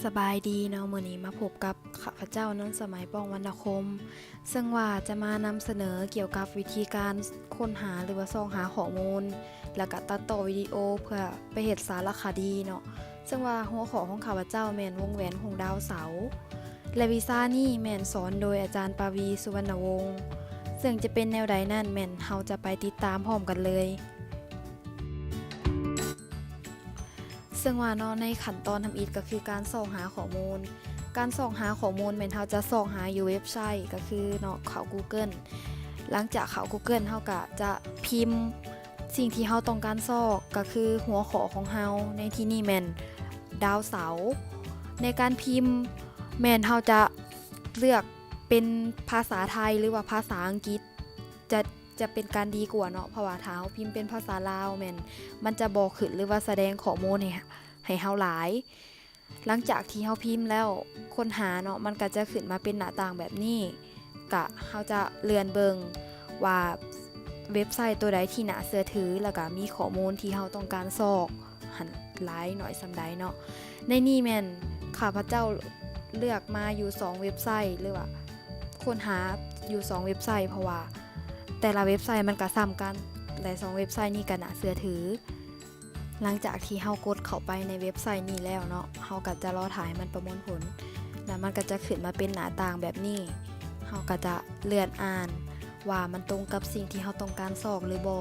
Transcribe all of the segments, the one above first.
สบายดีเนาะมื้อนี้มาพบกับข้าพเจ้านนสมัยป้องวรรณคมซึ่งว่าจะมานำเสนอเกี่ยวกับวิธีการค้นหาหรือว่าส่องหาข้อมูลแล้วก็ตัดต่อวิดีโอเพื่อไปเฮ็ดสารคดีเนาะซึ่งว่าหัวข้อของข้าพเจ้าแม่นวงแหวนของดาวเสาร์และวิชานี้แม่นสอนโดยอาจารย์ปวีสุวรรณวงศ์ซึ่งจะเป็นแนวใดนั่นแม่นเฮาจะไปติดตามพร้อมกันเลยซึ่งว่าเนาะในขั้นตอนทำอิฐก็คือการส่องหาข้อมูลการส่องหาข้อมูลแม่นเฮาจะส่องหาอยู่เว็บไซต์ก็คือเนาะเข้า Google หลังจากเข้า Google เฮาก็จะพิมพ์สิ่งที่เฮาต้องการซอกก็คือหัวข้อของเฮาในที่นี้แม่นดาวเสาร์ในการพิมพ์แม่นเฮาจะเลือกเป็นภาษาไทยหรือว่าภาษาอังกฤษจะเป็นการดีกว่าเนาะเพราะว่าถ้าเฮาพิมพ์เป็นภาษาลาวแม่นมันจะบ่ขึ้นหรือว่าแสดงข้อมูลให้เฮาหลายหลังจากที่เฮาพิมพ์แล้วค้นหาเนาะมันก็จะขึ้นมาเป็นหน้าต่างแบบนี้ก็เฮาจะเลื่อนเบิ่งว่าเว็บไซต์ตัวใดที่น่าเชื่อถือแล้วก็มีข้อมูลที่เฮาต้องการซอกหันหลายหน่อยส่ำใดเนาะในนี้แม่นข้าพเจ้าเลือกมาอยู่2เว็บไซต์หรือว่าค้นหาอยู่2เว็บไซต์เพราะว่าแต่ละเว็บไซต์มันก็ซ้ำกันและ2เว็บไซต์นี้ก็น่าเชื่อถือหลังจากที่เฮากดเข้าไปในเว็บไซต์นี้แล้วเนาะเฮาก็จะรอถ่ายมันประมวลผลแล้วมันก็จะขึ้นมาเป็นหน้าต่างแบบนี้เฮาก็จะเลื่อนอ่านว่ามันตรงกับสิ่งที่เฮาต้องการซอกหรือบ่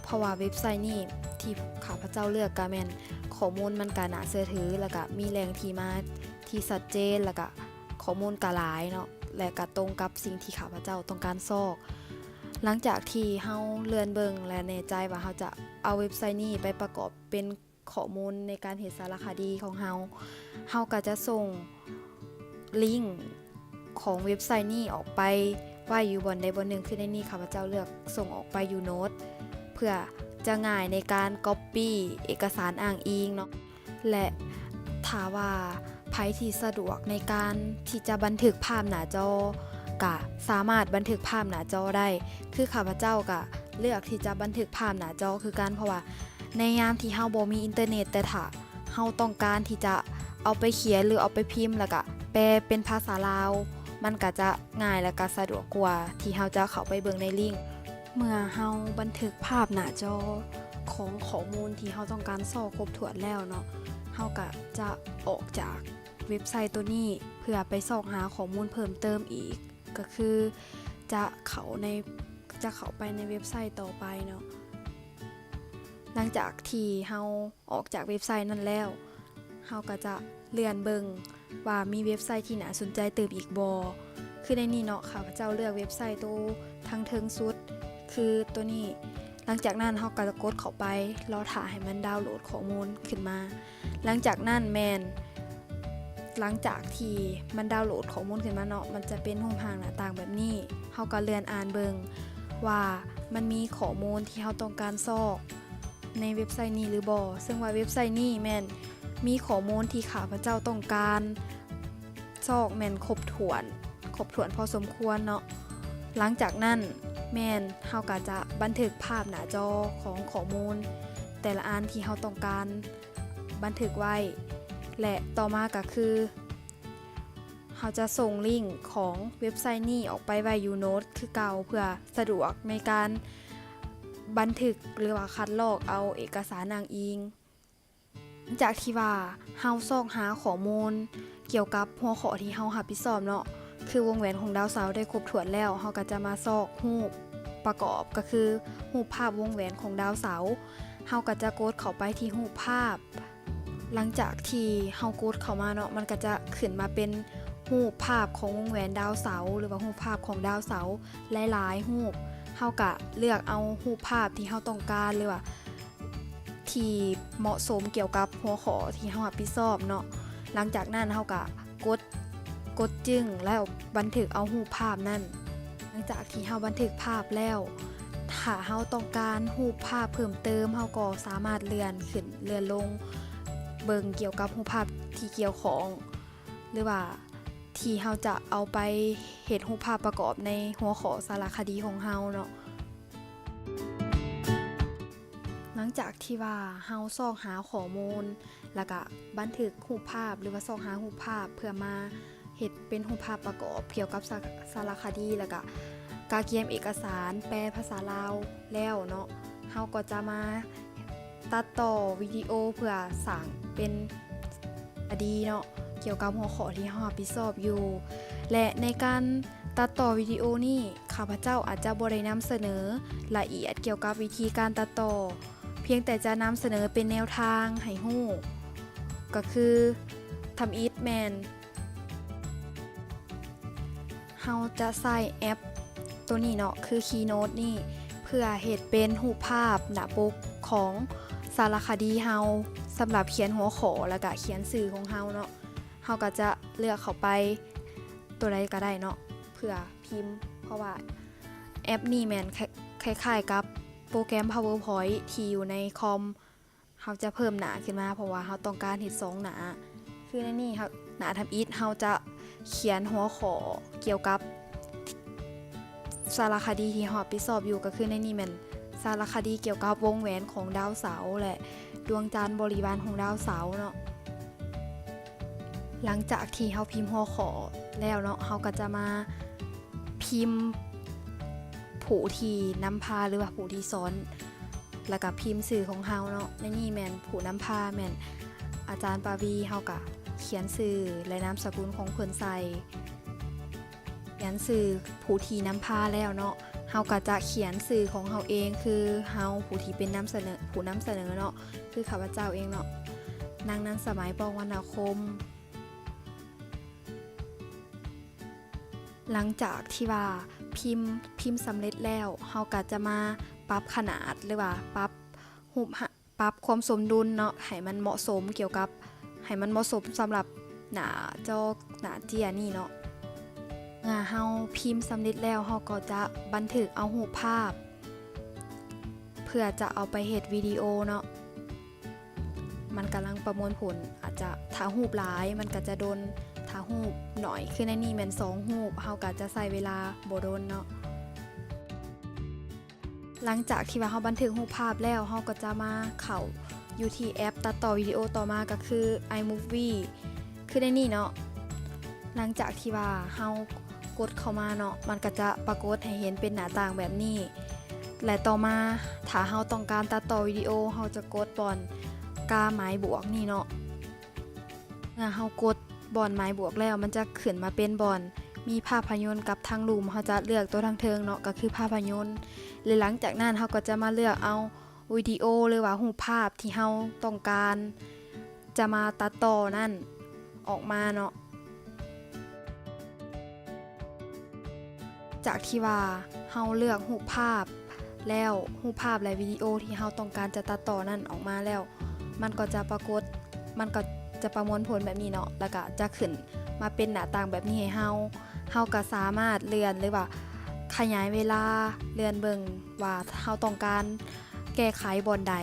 เพราะว่าเว็บไซต์นี้ที่ข้าพเจ้าเลือกก็แม่นข้อมูลมันก็น่าเชื่อถือแล้วก็มีแหล่งที่มาที่ชัดเจนแล้วก็ข้อมูลก็หลายเนาะและก็ตรงกับสิ่งที่ข้าพเจ้าต้องการซอกหลังจากที่เฮาเลื่อนเบิ่งและแน่ใจว่าเฮาจะเอาเว็บไซต์นี้ไปประกอบเป็นข้อมูลในการเฮ็ดสารคดีของเฮาก็จะส่งลิงก์ของเว็บไซต์นี้ออกไปไว้อยู่บนใดบนหนึ่งคือในนี้ข้าพเจ้าเลือกส่งออกไปอยู่โน้ตเพื่อจะง่ายในการ Copy เอกสารอ้างอิงเนาะและถ้าว่าไผที่สะดวกในการที่จะบันทึกภาพหน้าจอก็สามารถบันทึกภาพหน้าจอได้คือข้าพเจ้าก็เลือกที่จะบันทึกภาพหน้าจอคือกันเพราะว่าในยามที่เฮาบ่มีอินเทอร์เน็ตแต่ถ้าเฮาต้องการที่จะเอาไปเขียนหรือเอาไปพิมพ์แล้วก็แปลเป็นภาษาลาวมันก็จะง่ายและก็สะดวกกว่าที่เฮาจะเข้าไปเบิ่งในลิงก์เมื่อเฮาบันทึกภาพหน้าจอของข้อมูลที่เฮาต้องการซอกครบถ้วนแล้วเนาะเฮาก็จะออกจากเว็บไซต์ตัวนี้เพื่อไปซอกหาข้อมูลเพิ่มเติมอีกก็คือจะเข้าไปในเว็บไซต์ต่อไปเนาะหลังจากที่เฮาออกจากเว็บไซต์นั้นแล้วเฮาก็จะเลื่อนเบิ่งว่ามีเว็บไซต์ที่น่าสนใจเติมอีกบ่คือในนี้เนาะข้าพเจ้าเลือกเว็บไซต์ตัวทางเทิงสุดคือตัวนี้หลังจากนั้นเฮาก็จะกดเข้าไปรอถ่าให้มันดาวน์โหลดข้อมูลขึ้นมาหลังจากนั้นหลังจากที่มันดาวน์โหลดข้อมูลขึ้นมาเนาะมันจะเป็นรูปร่างหน้าต่างแบบนี้เฮาก็เลื่อนอ่านเบิ่งว่ามันมีข้อมูลที่เฮาต้องการซอกในเว็บไซต์นี้หรือบ่ซึ่งว่าเว็บไซต์นี้แม่นมีข้อมูลที่ข้าพเจ้าต้องการซอกแม่นครบถ้วนพอสมควรเนาะหลังจากนั้นแม่นเฮาก็จะบันทึกภาพหน้าจอของข้อมูลแต่ละอันที่เฮาต้องการบันทึกไว้และต่อมาก็คือเราจะส่งลิงก์ของเว็บไซต์นี้ออกไปไว้อยู่โน้ตคือเก่าเพื่อสะดวกในการบันทึกหรือว่าคัดลอกเอาเอกสารอ้างอิงจากที่ว่าเฮาซอกหาข้อมูลเกี่ยวกับหัวข้อที่เฮารับผิดชอบเนาะคือวงแหวนของดาวเสาร์ได้ครบถ้วนแล้วเฮาก็จะมาซอกรูปประกอบก็คือรูปภาพวงแหวนของดาวเสาร์เฮาก็จะกดเข้าไปที่รูปภาพหลังจากที่เฮากดเข้ามาเนาะมันก็จะขึ้นมาเป็นรูปภาพของวงแหวนดาวเสาร์หรือว่ารูปภาพของดาวเสาร์หลายๆรูปเฮาก็เลือกเอารูปภาพที่เฮาต้องการหรือว่าที่เหมาะสมเกี่ยวกับหัวข้อที่เฮารับผิดชอบเนาะหลังจากนั้นเฮาก็กดจึงแล้วบันทึกเอารูปภาพนั้นหลังจากที่เฮาบันทึกภาพแล้วถ้าเฮาต้องการรูปภาพเพิ่มเติมเฮาก็สามารถเลื่อนขึ้นเลื่อนลงเบิ่งเกี่ยวกับรูปภาพที่เกี่ยวของหรือว่าที่เฮาจะเอาไปเฮ็ดรูปภาพประกอบในหัวข้อสารคดีของเฮาเนาะหลัง จากที่ว่าเฮาซอกหาข้อมูลแล้วก็บันทึกรูปภาพหรือว่าซอกหารูปภาพเพื่อมาเฮ็ดเป็นรูปภาพประกอบเกี่ยวกับสารคดีแล้วก็การเขียนเอกสารแปลภาษาลาวแล้วเนาะเฮาก็จะมาตัดต่อวิดีโอเพื่อสร้างเป็นคดีเนาะเกี่ยวกับหัวข้อที่เฮารับผิดชอบอยู่และในการตัดต่อวิดีโอนี้ข้าพเจ้าอาจจะบ่ได้นำเสนอละเอียดเกี่ยวกับวิธีการตัดต่อเพียงแต่จะนำเสนอเป็นแนวทางให้ฮู้ก็คือทำอีทแมนเฮาจะใส่แอปตัวนี้เนาะคือ Keynote นี่เพื่อเฮ็ดเป็นรูปภาพหน้าปกของสารคดีเฮาสำหรับเขียนหัวข้อแล้วก็เขียนสื่อของเฮาเนาะเฮาก็จะเลือกเข้าไปตัวใดก็ได้เนาะเพื่อพิมพ์เพราะว่าแอปนี้แม่นคล้ายๆกับโปรแกรม PowerPoint ที่อยู่ในคอมเฮาจะเพิ่มหน้าขึ้นมาเพราะว่าเฮาต้องการเฮ็ด2หน้าคือในนี้ครับหน้าทำอีทเฮาจะเขียนหัวข้อเกี่ยวกับสารคดีที่เฮารับผิดชอบอยู่ก็คือในนี้แม่นสารคดีเกี่ยวกับวงแหวนของดาวเสาร์และดวงจันทร์บริวารของดาวเสาร์เนาะหลังจากที่เฮาพิมพ์หัวข้อแล้วเนาะเฮาก็จะมาพิมพ์ผู้ที่นำพาหรือว่าผู้ที่สอนแล้วก็พิมพ์สื่อของเฮาเนาะในนี้แม่นผู้นำพาแม่นอาจารย์ปาวีเฮาก็เขียนสื่อและนามสกุลของเพิ่นใส่เขียนสื่อผู้ที่นำพาแล้วเนาะเฮาก็จะเขียนสื่อของเฮาเองคือเฮาผู้ที่เป็นผู้นำเสนอเนาะคือข้าพเจ้าเองเนาะนางนั้นสมัยปวรรณคมหลังจากที่ว่าพิมพ์สำเร็จแล้วเฮาก็จะมาปรับขนาดหรือว่าปรับความสมดุลเนาะให้มันเหมาะสมเกี่ยวกับให้มันเหมาะสมสำหรับหน้าจอหน้าเจียนี่เนาะเฮาพิมพ์สำเร็จแล้วเฮาก็จะบันทึกเอารูปภาพเพื่อจะเอาไปเฮ็ดวิดีโอเนาะมันกำลังประมวลผลอาจจะถ้ารูปหลายมันก็จะโดนถ้ารูปหน่อยคือในนี้แม่น2รูปเฮาก็จะใช้เวลาบ่โดนเนาะหลังจากที่ว่าเฮาบันทึกรูปภาพแล้วเฮาก็จะมาเข้าอยู่ที่แอปตัดต่อวิดีโอต่อมาก็คือ iMovie คือในนี้เนาะหลังจากที่ว่าเฮากดเข้ามาเนาะมันก็จะปรากฏให้เห็นเป็นหน้าต่างแบบนี้และต่อมาถ้าเฮาต้องการตัดต่อวิดีโอเฮาจะกดบอนกาหมายบวกนี่เนาะเฮากดบอนหมายบวกแล้วมันจะขึ้นมาเป็นบอนมีภาพยนตร์กับทางรูมเฮาจะเลือกตัวทางเทิงเนาะก็คือภาพยนตร์และหลังจากนั้นเฮาก็จะมาเลือกเอาวิดีโอหรือว่ารูปภาพที่เฮาต้องการจะมาตัดต่อนั่นออกมาเนาะจากที่ว่าเฮาเลือกรูปภาพแล้วรูปภาพและวิดีโอที่เฮาต้องการจะตัดต่อนั่นออกมาแล้วมันก็จะปรากฏมันก็จะประมวลผลแบบนี้เนาะแล้วก็จะขึ้นมาเป็นหน้าต่างแบบนี้ให้เฮาก็สามารถเลื่อนหรือว่าขยายเวลาเลื่อนเบิ่งว่าเฮาต้องการแก้ไขบอนใด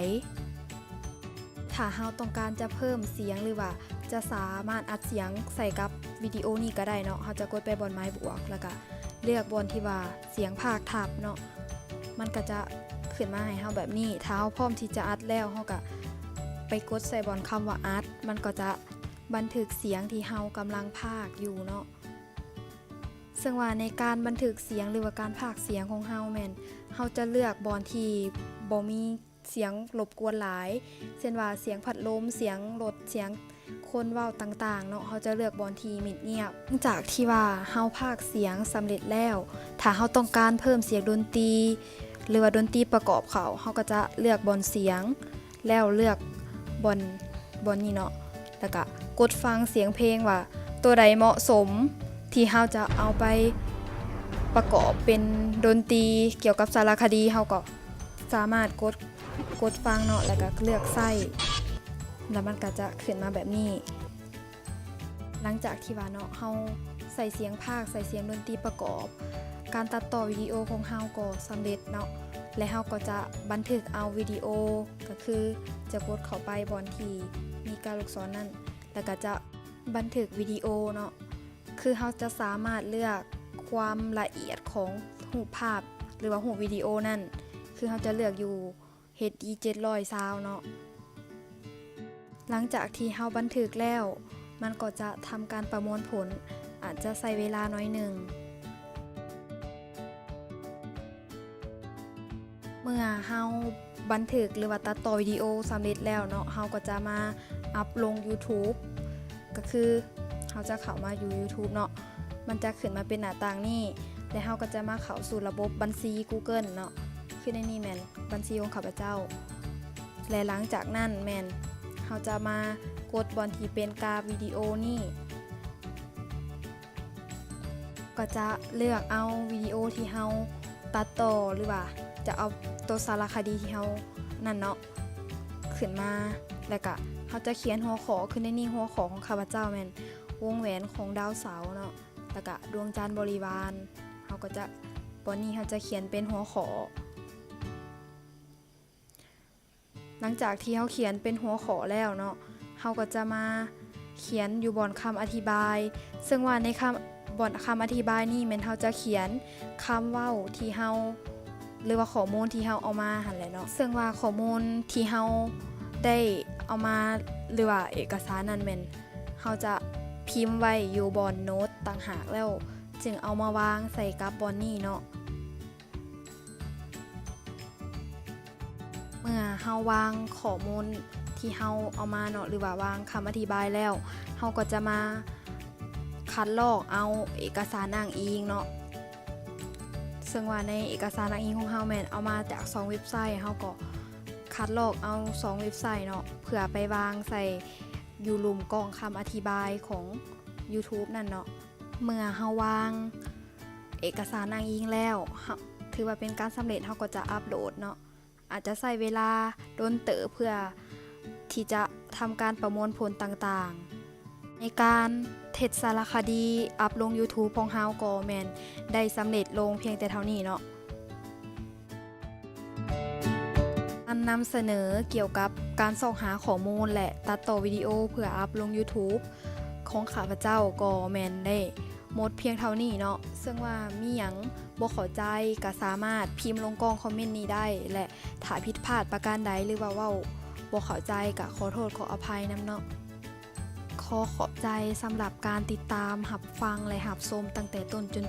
ถ้าเฮาต้องการจะเพิ่มเสียงหรือว่าจะสามารถอัดเสียงใส่กับวิดีโอนี้ก็ได้เนาะเฮาจะกดไปบนไม้บวกแล้วก็เลือกบนที่ว่าเสียงภาคทับเนาะมันก็จะขึ้นมาให้เฮาแบบนี้ถ้าเฮาพร้อมที่จะอัดแล้วเฮาก็ไปกดใส่บนคำว่าอัดมันก็จะบันทึกเสียงที่เฮากำลังพากอยู่เนาะซึ่งว่าในการบันทึกเสียงหรือว่าการพากเสียงของเฮาแม่นเฮาจะเลือกบอนที่บ่มีเสียงรบกวนหลายเช่นว่าเสียงพัดลมเสียงรถเสียงคนเว้าต่างๆเนาะเฮาจะเลือกบอนที่เงียบหลังจากที่ว่าเฮาพากเสียงสำเร็จแล้วถ้าเฮาต้องการเพิ่มเสียงดนตรีหรือว่าดนตรีประกอบเขาเฮาก็จะเลือกบอนเสียงแล้วเลือกบอนนี้เนาะแล้วก็กดฟังเสียงเพลงว่าตัวใดเหมาะสมที่เฮาจะเอาไปประกอบเป็นดนตรีเกี่ยวกับสารคดีเฮาก็สามารถกดฟังเนาะแล้วก็เลือกใส่แล้วมันก็จะขึ้นมาแบบนี้หลังจากที่ว่าเนาะเฮาใส่เสียงพากย์ใส่เสียงดนตรีประกอบการตัดต่อวิดีโอของเฮาก็สำเร็จเนาะและเฮาก็จะบันทึกเอาวิดีโอก็คือจะกดเข้าไปบนที่มีการลูกศรนั่นแล้วก็จะบันทึกวิดีโอเนาะคือเฮาจะสามารถเลือกความละเอียดของรูปภาพหรือว่ารูปวิดีโอนั่นคือเฮาจะเลือกอยู่ HD 720เนาะหลังจากที่เฮาบันทึกแล้วมันก็จะทำการประมวลผลอาจจะใช้เวลาน้อยหนึ่งเมื่อเฮาบันทึกหรือว่าตัดต่อวิดีโอสำเร็จแล้วเนาะเฮาก็จะมาอัพลง YouTube ก็คือเฮาจะเข้ามาอยู่ YouTube เนาะมันจะขึ้นมาเป็นหน้าต่างนี้และเฮาก็จะมาเข้าสู่ระบบบัญชี Google เนาะคือในนี้แม่นบัญชีของข้าพเจ้าและหลังจากนั้นแม่นเฮาจะมากดบอนที่เป็นกราฟวิดีโอนี่ก็จะเลือกเอาวิดีโอที่เฮาตัดต่อหรือว่าจะเอาตัวสารคดีที่เฮานั่นเนาะขึ้นมาแล้วก็เฮาจะเขียนหัวข้อขึ้นในนี้หัวข้อของข้าพเจ้าแม่นวงแหวนของดาวเสาร์เนาะแล้วก็ดวงจันทร์บริวารเฮาก็จะบอนนี้เฮาจะเขียนเป็นหัวข้อหลังจากที่เฮาเขียนเป็นหัวข้อแล้วเนาะเฮาก็จะมาเขียนอยู่บนคำอธิบายซึ่งว่าในบนคำอธิบายนี่แม่นเฮาจะเขียนคำเว้าที่เฮาหรือว่าข้อมูลที่เฮาเอามาหั่นแหละเนาะซึ่งว่าข้อมูลที่เฮาได้เอามาหรือว่าเอกสารนั้นแม่นเฮาจะพิมพ์ไว้อยู่บนโน้ตต่างหากแล้วจึงเอามาวางใส่กับบอนนี่เนาะเมื่อเฮาวางข้อมูลที่เฮาเอามาเนาะหรือว่าวางคำอธิบายแล้วเฮาก็จะมาคัดลอกเอาเอกสารอ้างอิงเนาะซึ่งว่าในเอกสารอ้างอิงของเฮาแม่นเอามาจาก2เว็บไซต์เฮาก็คัดลอกเอา2เว็บไซต์เนาะเพื่อไปวางใส่อยู่หลุมกล่องคำอธิบายของ YouTube นั่นเนาะเมื่อเฮาวางเอกสารอ้างอิงแล้วถือว่าเป็นการสำเร็จเฮาก็จะอัปโหลดเนาะอาจจะใช้เวลาโดนเต๋อเพื่อที่จะทำการประมวลผลต่างๆในการเทศสารคดีอัพลง YouTube ของเฮาก็แม่นได้สำเร็จลงเพียงแต่เท่านี้เนาะการนำเสนอเกี่ยวกับการส่องหาข้อมูลและตัดต่อวิดีโอเพื่ออัพลง YouTube ของข้าพเจ้าก็แม่นได้หมดเพียงเท่านี้เนาะซึ่งว่ามีหยังบ่เข้าใจก็สามารถพิมพ์ลงกล่องคอมเมนต์นี้ได้และถ้าผิดพลาดประการใดหรือว่าเว้าบ่เข้าใจก็ขอโทษขออภัยนำเนาะขอบใจสำหรับการติดตามรับฟังและรับชมตั้งแต่ต้นจน